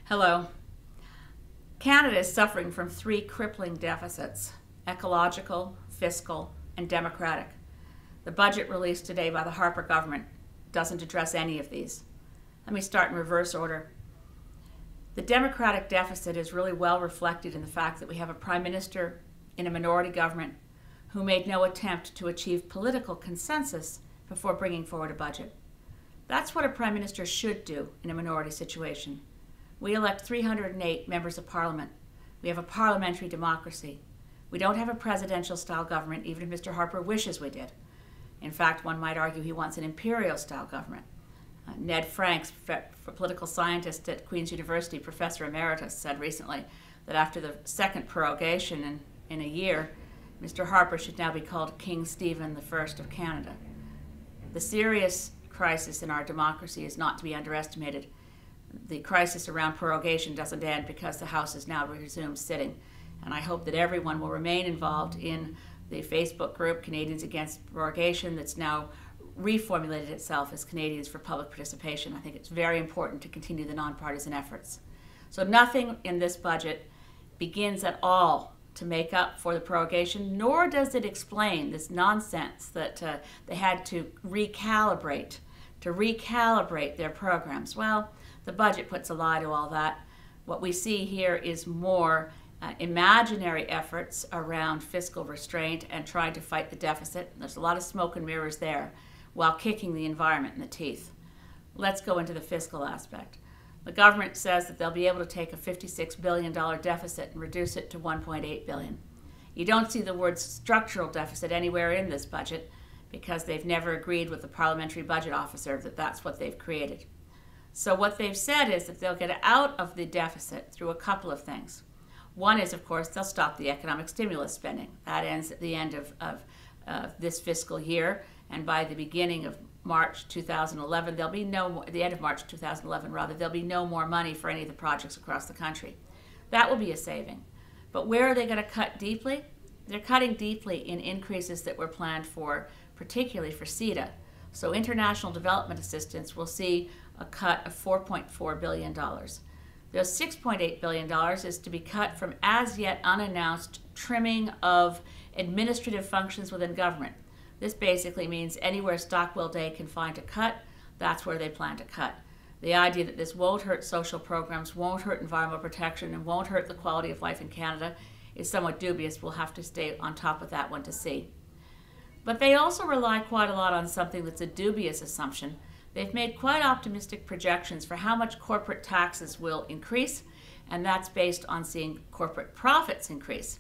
Hello. Canada is suffering from three crippling deficits: ecological, fiscal, and democratic. The budget released today by the Harper government doesn't address any of these. Let me start in reverse order. The democratic deficit is really well reflected in the fact that we have a prime minister in a minority government who made no attempt to achieve political consensus before bringing forward a budget. That's what a prime minister should do in a minority situation. We elect 308 members of parliament. We have a parliamentary democracy. We don't have a presidential-style government, even if Mr. Harper wishes we did. In fact, one might argue he wants an imperial-style government. Ned Franks, political scientist at Queen's University, professor emeritus, said recently that after the second prorogation in a year, Mr. Harper should now be called King Stephen I of Canada. The serious crisis in our democracy is not to be underestimated. The crisis around prorogation doesn't end because the House has now resumed sitting. And I hope that everyone will remain involved in the Facebook group, Canadians Against Prorogation, that's now reformulated itself as Canadians for Public Participation. I think it's very important to continue the nonpartisan efforts. So nothing in this budget begins at all to make up for the prorogation, nor does it explain this nonsense that they had to recalibrate their programs. Well, the budget puts a lie to all that. What we see here is more imaginary efforts around fiscal restraint and trying to fight the deficit. There's a lot of smoke and mirrors there while kicking the environment in the teeth. Let's go into the fiscal aspect. The government says that they'll be able to take a $56 billion deficit and reduce it to $1.8 billion. You don't see the word structural deficit anywhere in this budget because they've never agreed with the parliamentary budget officer that that's what they've created. So what they've said is that they'll get out of the deficit through a couple of things. One is, of course, they'll stop the economic stimulus spending. That ends at the end of this fiscal year, and by the beginning of March 2011, there'll be no more, the end of March 2011 rather, there'll be no more money for any of the projects across the country. That will be a saving. But where are they going to cut deeply? They're cutting deeply in increases that were planned for, particularly for CETA. So international development assistance will see a cut of $4.4 billion. The $6.8 billion is to be cut from as yet unannounced trimming of administrative functions within government. This basically means anywhere Stockwell Day can find a cut, that's where they plan to cut. The idea that this won't hurt social programs, won't hurt environmental protection, and won't hurt the quality of life in Canada is somewhat dubious. We'll have to stay on top of that one to see. But they also rely quite a lot on something that's a dubious assumption. They've made quite optimistic projections for how much corporate taxes will increase, and that's based on seeing corporate profits increase.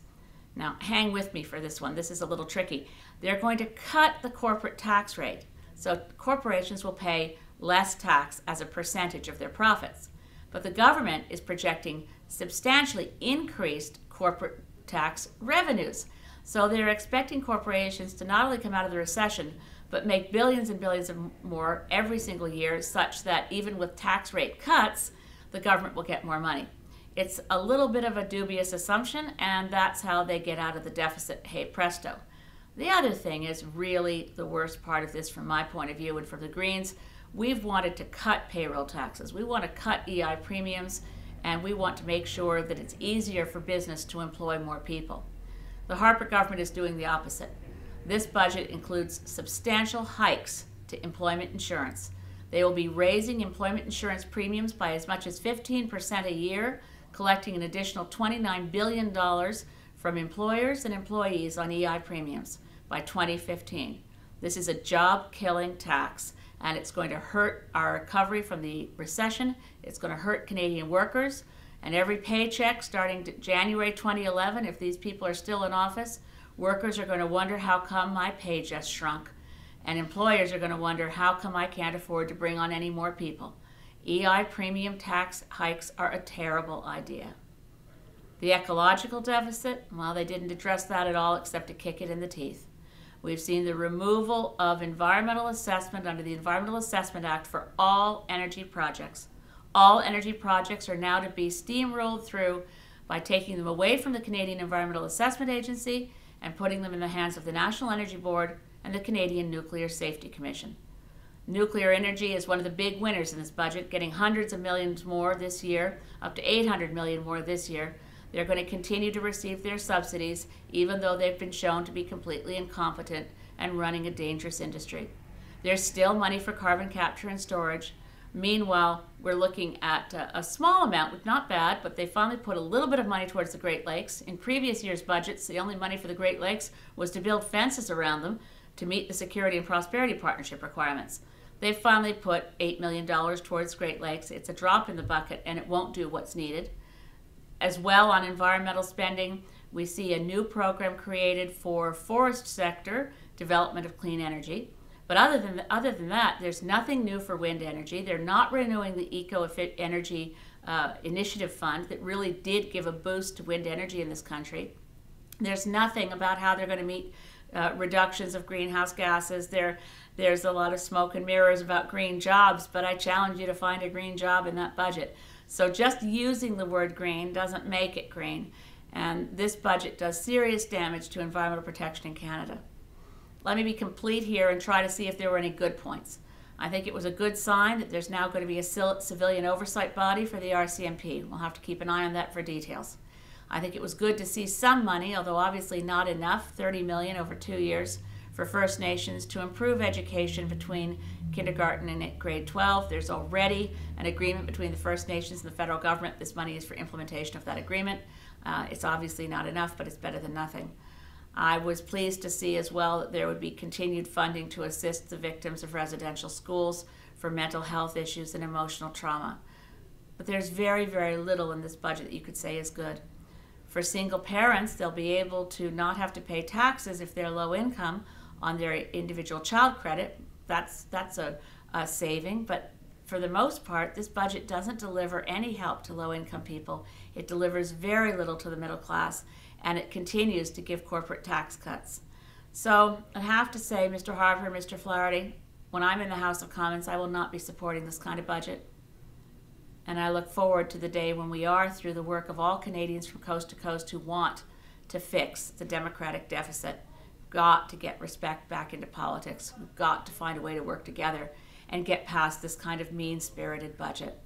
Now, hang with me for this one. This is a little tricky. They're going to cut the corporate tax rate, so corporations will pay less tax as a percentage of their profits. But the government is projecting substantially increased corporate tax revenues. So they're expecting corporations to not only come out of the recession, but make billions and billions of more every single year, such that even with tax rate cuts, the government will get more money. It's a little bit of a dubious assumption, and that's how they get out of the deficit, hey presto. The other thing is really the worst part of this from my point of view and from the Greens. We've wanted to cut payroll taxes. We want to cut EI premiums, and we want to make sure that it's easier for business to employ more people. The Harper government is doing the opposite. This budget includes substantial hikes to employment insurance. They will be raising employment insurance premiums by as much as 15% a year, collecting an additional $29 billion from employers and employees on EI premiums by 2015. This is a job-killing tax, and it's going to hurt our recovery from the recession. It's going to hurt Canadian workers, and every paycheck starting January 2011, if these people are still in office, workers are going to wonder how come my pay just shrunk, and employers are going to wonder how come I can't afford to bring on any more people. EI premium tax hikes are a terrible idea. The ecological deficit, well, they didn't address that at all except to kick it in the teeth. We've seen the removal of environmental assessment under the Environmental Assessment Act for all energy projects. All energy projects are now to be steamrolled through by taking them away from the Canadian Environmental Assessment Agency and putting them in the hands of the National Energy Board and the Canadian Nuclear Safety Commission. Nuclear energy is one of the big winners in this budget, getting hundreds of millions more this year, up to 800 million more this year. They're going to continue to receive their subsidies, even though they've been shown to be completely incompetent and running a dangerous industry. There's still money for carbon capture and storage. Meanwhile, we're looking at a small amount, not bad, but they finally put a little bit of money towards the Great Lakes. In previous years' budgets, the only money for the Great Lakes was to build fences around them to meet the Security and Prosperity Partnership requirements. They've finally put $8 million towards Great Lakes. It's a drop in the bucket, and it won't do what's needed. As well, on environmental spending, we see a new program created for forest sector development of clean energy. But other than that, there's nothing new for wind energy. They're not renewing the Eco Energy Initiative Fund that really did give a boost to wind energy in this country. There's nothing about how they're going to meet reductions of greenhouse gases. There's a lot of smoke and mirrors about green jobs, but I challenge you to find a green job in that budget. So just using the word green doesn't make it green. And this budget does serious damage to environmental protection in Canada. Let me be complete here and try to see if there were any good points. I think it was a good sign that there's now going to be a civilian oversight body for the RCMP. We'll have to keep an eye on that for details. I think it was good to see some money, although obviously not enough, $30 million over 2 years, for First Nations to improve education between kindergarten and grade 12. There's already an agreement between the First Nations and the federal government. This money is for implementation of that agreement. It's obviously not enough, but it's better than nothing. I was pleased to see as well that there would be continued funding to assist the victims of residential schools for mental health issues and emotional trauma. But there's very, very little in this budget that you could say is good. For single parents, they'll be able to not have to pay taxes if they're low income on their individual child credit. That's a saving, but for the most part, this budget doesn't deliver any help to low-income people. It delivers very little to the middle class, and it continues to give corporate tax cuts. So I have to say, Mr. Harper, Mr. Flaherty, when I'm in the House of Commons, I will not be supporting this kind of budget. And I look forward to the day when we are, through the work of all Canadians from coast to coast who want to fix the democratic deficit. We've got to get respect back into politics. We've got to find a way to work together and get past this kind of mean-spirited budget.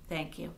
Thank you.